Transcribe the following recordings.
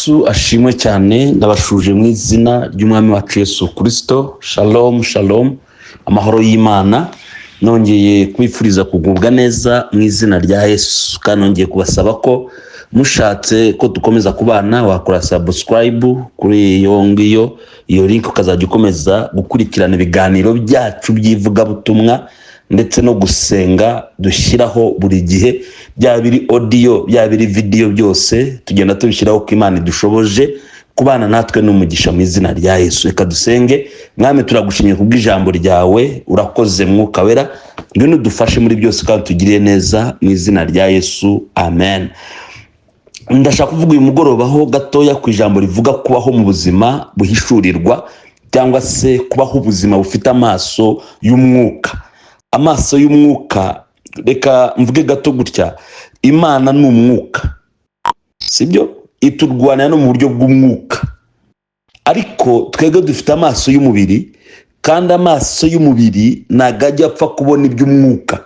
Yesu ashimwe cyane ndabashuje mu izina ry'umwami wacu Yesu Kristo. Shalom shalom, amahoro y'Imana. Nongeye kubifuriza kugubwa neza mu izina rya Yesu, kandi nongeye kubasaba ko mushatse ko dukomeza kubana wakora subscribe kuri iyo link, ukazajya ukomeza gukurikirana ibiganiro byacu by'ivugabutumwa ndetse no gusenga dushyiraho buri gihe, byaba biri audio byaba biri video, byose tugenda tubishyiraho ko Imana idushoboje kubana natwe n'umugisha mu izina rya Yesu. Reka dusenge. Mwami, turagushimye kubw'ijambo ryawe, urakoze Mwuka Wera, ngwino dufashe muri byose kandi tugiriye neza mu izina rya Yesu, amen. Ndashaka kuvuga uyu mugoroba ho gatoya ku ijambo rivuga kubaho mu buzima buhishurirwa, cyangwa se kubaho ubuzima bufite amaso y'umwuka. Amaso y'umwuka, reka mvuge gato gutya, Imana ni umwuka, sibyo? Iturwanira no mu buryo bw'umwuka, ariko twebwe dufite amaso y'umubiri, kandi amaso y'umubiri ntago ajya apfa kubona iby'umwuka.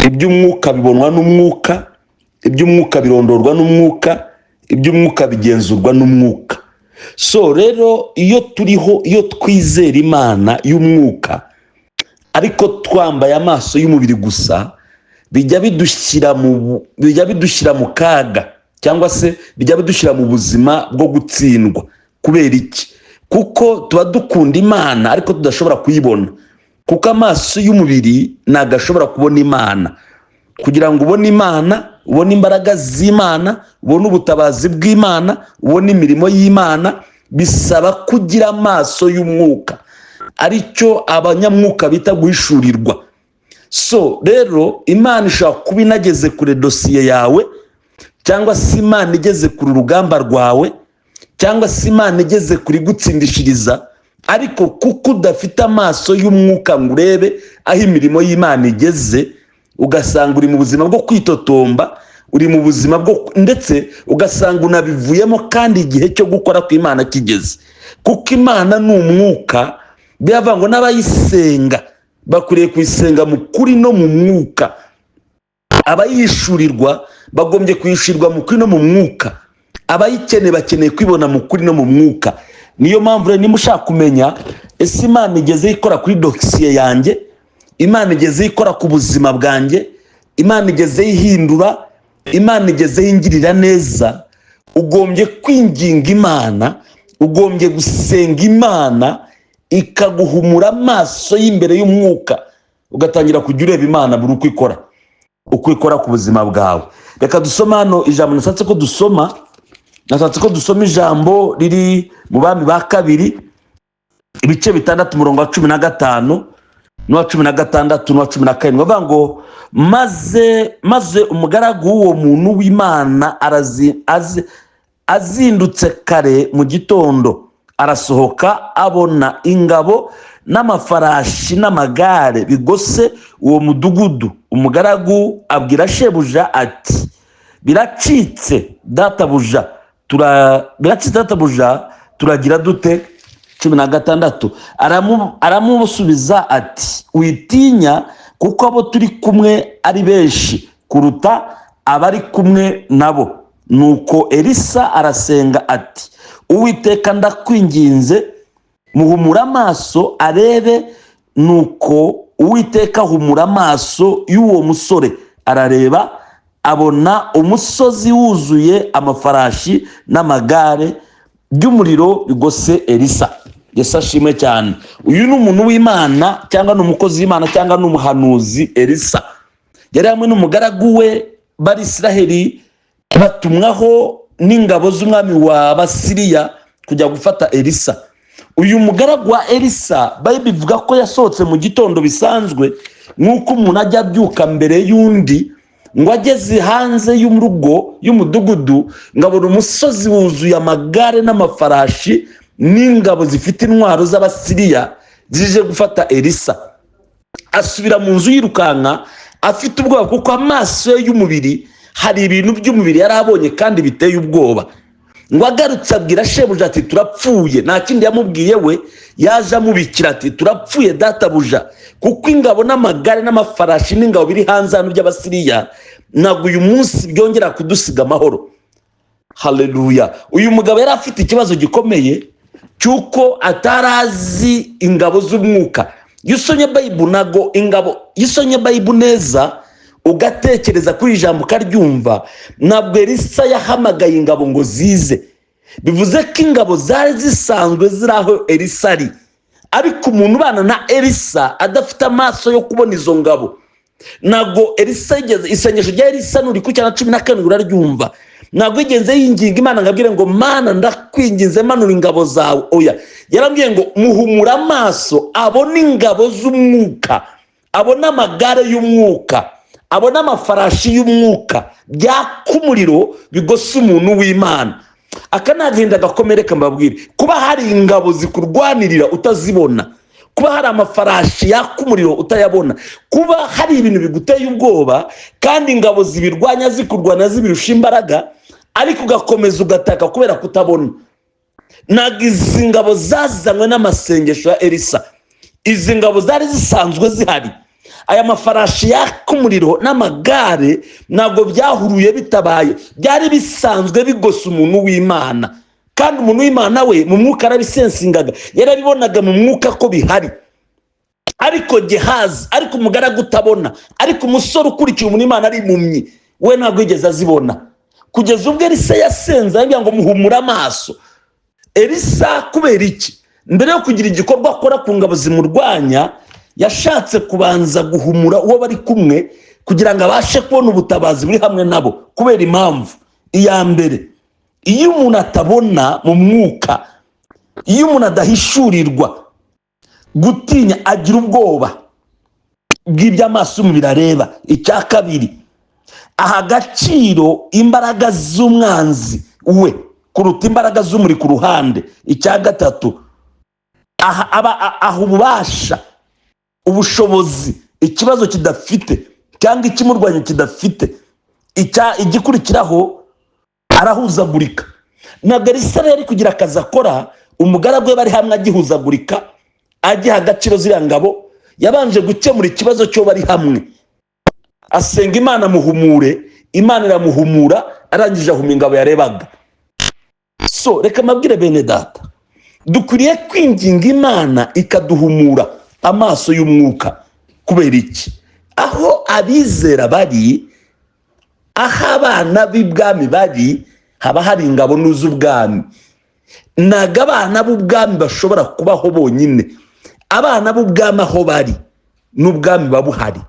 Iby'umwuka bibonwa n'umwuka, iby'umwuka birondorwa n'umwuka, iby'umwuka bigenzurwa n'umwuka. So rero iyo turiho, iyo twizera Imana y'umwuka ariko twambaye amaso y'umubiri gusa, bijya bidushyira mu kaga, cyangwa se bijya bidushyira mu buzima bwo gutsindwa. Kubera iki? Kuko tuba dukunda Imana ariko tudashobora kuyibona, kuko amaso y'umubiri ntago ashobora kubona Imana. Kugira ngo ubone Imana, ubone imbaraga z'Imana, ubone ubutabazi bw'Imana, ubone imirimo y'Imana, bisaba kugira amaso y'umwuka, aricyo abanyamwuka bita guhishurirwa. So rero Imana ishobora kuba inageze kure dosiye yawe, cyangwa se Imana igeze kure urugamba rwawe, cyangwa se Imana igeze kuri gutsindishiriza, ariko kuko udafite amaso y'umwuka ngo urebe aho imirimo y'Imana igeze, ugasanga uri mu buzima bwo kwitotomba, uri mu buzima bwo, ndetse ugasanga unabivuyemo kandi igihe cyo gukora kw'Imana kigeze. Kuko Imana ni umwuka, bivuga ngo n'abayisenga bakwiriye kuyisenga mu kuri no mu mwuka. Abayishurirwa bagombye kuyishyirwa mu kuri no mu mwuka, abayikeneye bakeneye kwibona mu kuri no mu mwuka. Niyo mpamvu rero niba ushaka kumenya ese Imana igeze ikora kuri dosiye yanjye, Imana igeze ikora ku buzima bwanjye, Imana igeze ihindura, Imana igeze ingirira neza, ugombye kwinginga Imana, ugombye gusenga Imana ikaguhumura amaso y'imbere y'umwuka, ugatangira kujya ureba Imana buri uko ikora ku buzima bwawe. Reka dusoma hano ijambo nashatse ko dusoma ijambo riri mu Bami ba kabiri ibice 6 umurongo wa 15 n'uwa 16 n'uwa 17. Bavuga ngo maze umugaragu w'uwo muntu w'Imana azindutse kare mu gitondo, arasohoka abona ingabo n'amafarashi n'amagare bigose uwo mudugudu. Umugaragu abwira shebuja ati, biracitse databuja, turagira dute? 16. Aramusubiza ati, witinya, kuko abo turi kumwe ari benshi kuruta abari kumwe nabo. Nuko Elisa arasenga ati, Uwiteka ndakwinginze, muhumura amaso arebe. Nuko Uwiteka ahumura amaso y'uwo musore, arareba, abona umusozi wuzuye amafarashi n'amagare by'umuriro bigose Elisa. Yesu ashimwe cyane. Uyu ni umuntu w'Imana, cyangwa ni umukozi w'Imana, cyangwa ni umuhanuzi. Elisa yari hamwe n'umugaragu we b'Isiraheli, batumwaho n'ingabo z'umwami wa Basiriya kujya gufata Elisa. Uyu mugaragu wa Elisa bivuga ko yasohotse mu gitondo bisanzwe, nk'uko umuntu ajya abyuka mbere y'undi, ngo ageze hanze y'urugo y'umudugudu ngabona umusozi wuzuye amagare n'amafarashi n'ingabo zifite intwaro z'Abasiriya zije gufata Elisa. Asubira mu nzu yirukanka afite ubwoba, kuko amaso ye y'umubiri hari ibintu by'umubiri yari abonye kandi biteye ubwoba. Ngo agarutse abwira shebuja ati, turapfuye. Nta kindi yamubwiye we, yaje amubikira ati, turapfuye databuja, kuko ingabo n'amagare n'amafarashi n'ingabo biri hanze hano by'Abasiriya ntabwo uyu munsi byongera kudusiga amahoro. Haleluya. Uyu mugabo yari afite ikibazo gikomeye cyuko atarazi ingabo z'umwuka. Yusonye Bible nago ingabo, yisonye Bible neza ugatekereza kuri ijambo ukaryumva, nabwo Elisa yahamagaye ingabo ngo zize. Bivuze ko ingabo zari zisanzwe ziraho Elisa ari, ariko umuntu ubana na Elisa adafite amaso yo kubona izo ngabo. Nago Elisa yigeze, isengesho rya Elisa nuri ku cyana 17 uraryumva, nago yigeze yinginga Imana ngabwire ngo Mana ndakwinginze manura ingabo zawe. Oya, yarambwiye ngo muhumura amaso abona ingabo z'umwuka, abona amagare y'umwuka, abona amafarashi y'umwuka byaka umuriro bigose umuntu w'Imana. Akanagenda gakomereka mbabwire, kuba hari ingabo zikurwanirira utazibona, kuba hari amafarashi yaka umuriro utayabona, kuba hari ibintu biguteye ubwoba kandi ingabo zibirwanya zikurwana zibirusha imbaraga, ariko ugakomeza ugataka kubera kutabona. Naga izi ngabo zazanywe n'amasengesho ya Elisa. Izi ngabo zari zisanzwe zihari. Aya mafarashi yaka umuriro n'amagare ntabwo byahuruye bitabaye, byari bisanzwe bigose umuntu w'Imana. Kandi umuntu w'Imana we mu mwuka arabisensingaga, yarabibonaga mu mwuka ko bihari. Ariko Gehazi, ariko umugaragu utabona, ariko umusore ukurikiye umuntu w'Imana ari impumyi, we ntabwo yigeze azibona. Kugeza ubwo Elisa yasenze agira ngo muhumura amaso. Elisa kubera iki? Mbere yo kugira igikorwa akora ku ngabo zimurwanya, yashatse kubanza guhumura uwo bari kumwe kugira ngo abashe kubona ubutabazi buri hamwe nabo. Kubera impamvu iya mbere, iyo umuntu atabona mu mwuka, iyo umuntu adahishurirwa, gutinya agira ubwoba bw'iby'amaso umubiri areba. Icya kabiri, aha agaciro imbaraga z'umwanzi we kuruta imbaraga z'umuri ku ruhande. Icya gatatu, aha ububasha, ubushobozi ikibazo kidafite cyangwa ikimurwanya kidafite. Igikurikiraho arahuzagurika. Ntabwo Elisa yari kugira akazi akora umugaragu we bari hamwe agihuzagurika agiha agaciro ziriya ngabo. Yabanje gukemura ikibazo cyo bari hamwe, asenga Imana muhumure, Imana iramuhumura, arangije ahuma ingabo yarebaga. So reka mabwire bene data, dukwiriye kwinginga Imana ikaduhumura amaso y'umwuka. Kubera iki? Aho abizera bari, aho abana b'ibwami bari, haba hari ingabo n'uz'ubwami. Naga abana b'ubwami bashobora kubaho bonyine. Abana b'ubwami aho bari n'ubwami babuhari,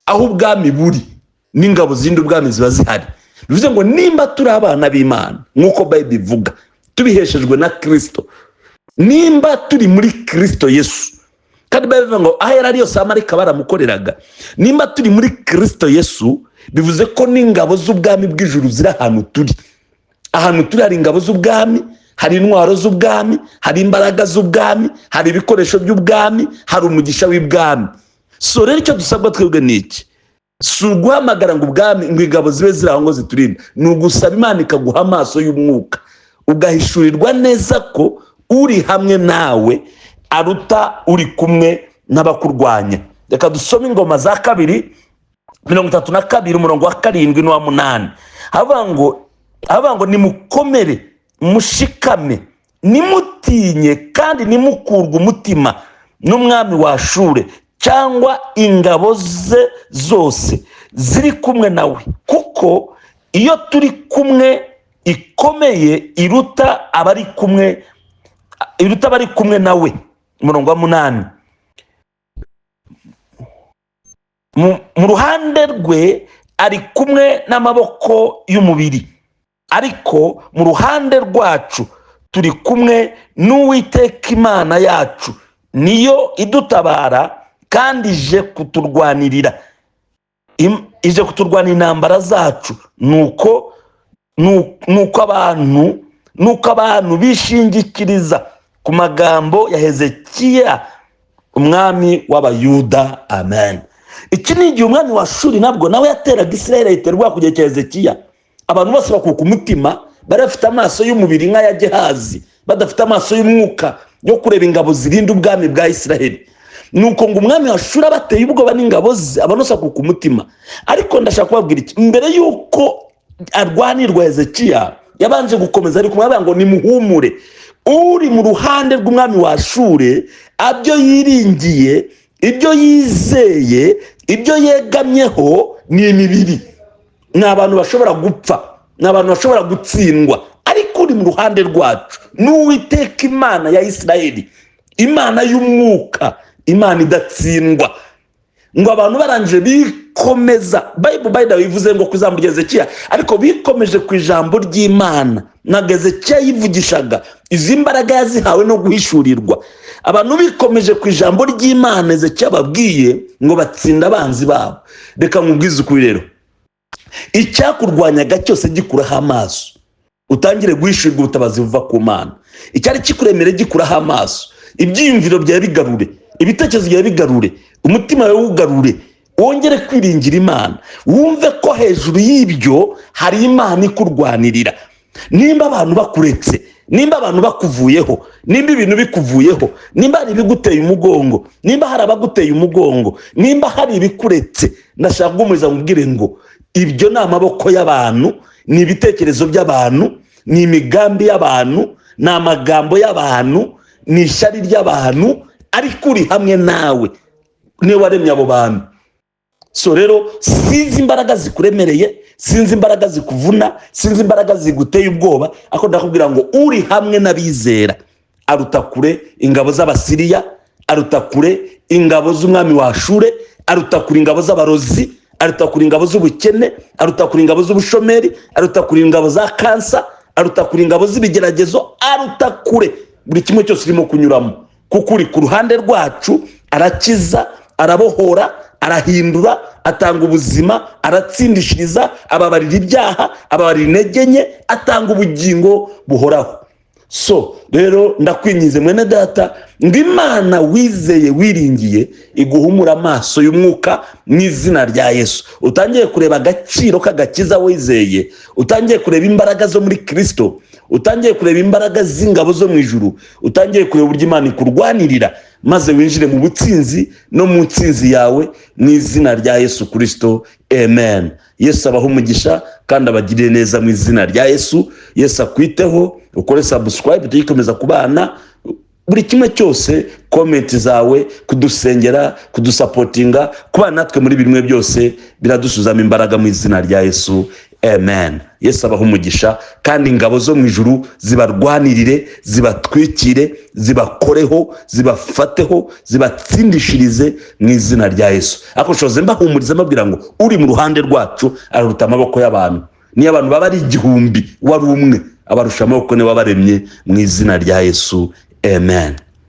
aho ubwami buri n'ingabo zindi ubwami ziba zihari. Bivuze ngo nimba turi abana b'Imana nk'uko Bible ivuga, tubiheshejwe na Kristo, nimba turi muri Kristo Yesu, kandi Bible ngo aho yari yose amarika baramukoreraga, nimba turi muri Kristo Yesu, bivuze ko n'ingabo z'ubwami bw'ijuru ziri ahantu turi. Ahantu turi hari ingabo z'ubwami, hari intwaro z'ubwami, hari imbaraga z'ubwami, hari ibikoresho by'ubwami, hari umugisha w'ibwami. So rero icyo dusabwa twebwe ni iki? Si uguhamagara ngo ubwami ngo ingabo zibe ziri aho ngo ziturinde, ni ugusaba Imana ikaguha amaso y'umwuka, ugahishurirwa neza ko uri hamwe nawe aruta uri kumwe n'abakurwanya. Reka dusome Ingoma za 2:32 umurongo wa 7 n'uwa 8. Havuga ngo nimukomere mushikame, nimutinye kandi nimukurwe umutima n'umwami wa Ashuri cyangwa ingabo ze zose ziri kumwe nawe, kuko iyo turi kumwe ikomeye iruta abari kumwe nawe. Umurongo wa 8, mu ruhande rwe ari kumwe n'amaboko y'umubiri, ariko mu ruhande rwacu turi kumwe n'Uwiteka Imana yacu, niyo idutabara kandi ije kuturwanirira intambara zacu. Nuko abantu bishingikiriza ku magambo ya Hezekiya umwami w'Abayuda. Amen. Iki ni igihe umwami wa Ashuri nabwo nawe yateraga Isirayeli, yiterwa kugeza cya Hezekiya. Abantu bose bakuka umutima, bari bafite amaso y'umubiri nk'aya Gehazi, badafite amaso y'umwuka yo kureba ingabo zirinda ubwami bwa Isirayeli. Nuko ngo umwami wa Ashuri abateye ubwoba n'ingabo ze, abantu bose bakuka umutima. Ariko ndashaka kubabwira iki, mbere yuko arwanirwa Hezekiya, yabanje gukomeza ari kumwe ngo nimuhumure, uri mu ruhande rw'umwami wa Ashuri abyo yiringiye, ibyo yizeye, ibyo yegamyeho ni imibiri. Ni abantu bashobora gupfa, ni abantu bashobora gutsindwa, ariko uri mu ruhande rwacu n'Uwiteka Imana ya Isirayeli, Imana y'umwuka, Imana idatsindwa. Ngo abantu barangije bikomeza, Bible bivuze ngo kuzamura Hezekiya, ariko bikomeje ku ijambo ry'Imana. Na Hezekiya yivugishaga, izi mbaraga yazihawe no guhishurirwa. Abantu bikomeje ku ijambo ry'Imana Hezekiya babwiye ngo batsinda abanzi babo. Reka nkubwize ukuri rero, icyakurwanyaga cyose gikuraho amaso, utangire guhishurirwa ubutabazi buva ku Mana. Icyari kikuremere gikuraho amaso, ibyiyumviro byawe bigarure, ibitekerezo byawe bigarure, umutima wawe ugarure, wongere kwiringira Imana, wumve ko hejuru y'ibyo hari Imana ikurwanirira. Nimba abantu bakuretse, nimba abantu bakuvuyeho, nimba ibintu bikuvuyeho, nimba hari ibiguteye umugongo, nimba hari abaguteye umugongo, nimba hari ibikuretse, ndashaka guhumuriza nkubwire ngo ibyo ni amaboko y'abantu, ni ibitekerezo by'abantu, ni imigambi y'abantu, ni amagambo y'abantu, ni ishyari ry'abantu, ariko uri hamwe nawe niwe waremye abo bantu. So rero sinzi imbaraga zikuremereye, sinzi imbaraga zikuvuna, sinzi imbaraga ziguteye ubwoba, ariko ndakubwira ngo uri hamwe n'abizera aruta kure ingabo z'Abasiriya, aruta kure ingabo z'umwami wa Ashuri, aruta kure ingabo z'abarozi, aruta kure ingabo z'ubukene, aruta kure ingabo z'ubushomeri, aruta kure ingabo za kansa, aruta kure ingabo z'ibigeragezo, aruta kure buri kimwe cyose urimo kunyuramo, kuko uri ku ruhande rwacu. Arakiza, arabohora, arahindura, atanga ubuzima, aratsindishiriza, ababarira ibyaha, ababarira intege nke, atanga ubugingo buhoraho. So rero ndakwinyize mwene data ngo Imana wizeye wiringiye iguhumura amaso y'umwuka mu izina rya Yesu. Utangiye kureba agaciro k'agakiza wizeye, utangiye kureba imbaraga zo muri Kristo, utangiye kureba imbaraga z'ingabo zo mu ijuru, utangiye kureba uburyo Imana ikurwanirira, maze winjire mu butsinzi no mu ntsinzi yawe mu izina rya Yesu Kristo. Amen. Yesu abaha umugisha kandi abagirire neza mu izina rya Yesu. Yesu akwiteho, ukore subscribe tugikomeza kubana buri kimwe cyose, comment zawe, kudusengera, kudusapotinga, kubana natwe muri bimwe byose biradusuzama imbaraga mu izina rya Yesu. Amen. Yesu abaha umugisha kandi ingabo zo mu ijuru zibarwanirire, zibatwikire, zibakoreho, zibafateho, zibatsindishirize mu izina rya Yesu. Ako shoze mbahumuriza mbabwira ngo uri mu ruhande rwacu aruta amaboko y'abantu. Ni abantu baba ari igihumbi wari umwe, abarusha amaboko ne wabaremye mu izina rya Yesu. Amen.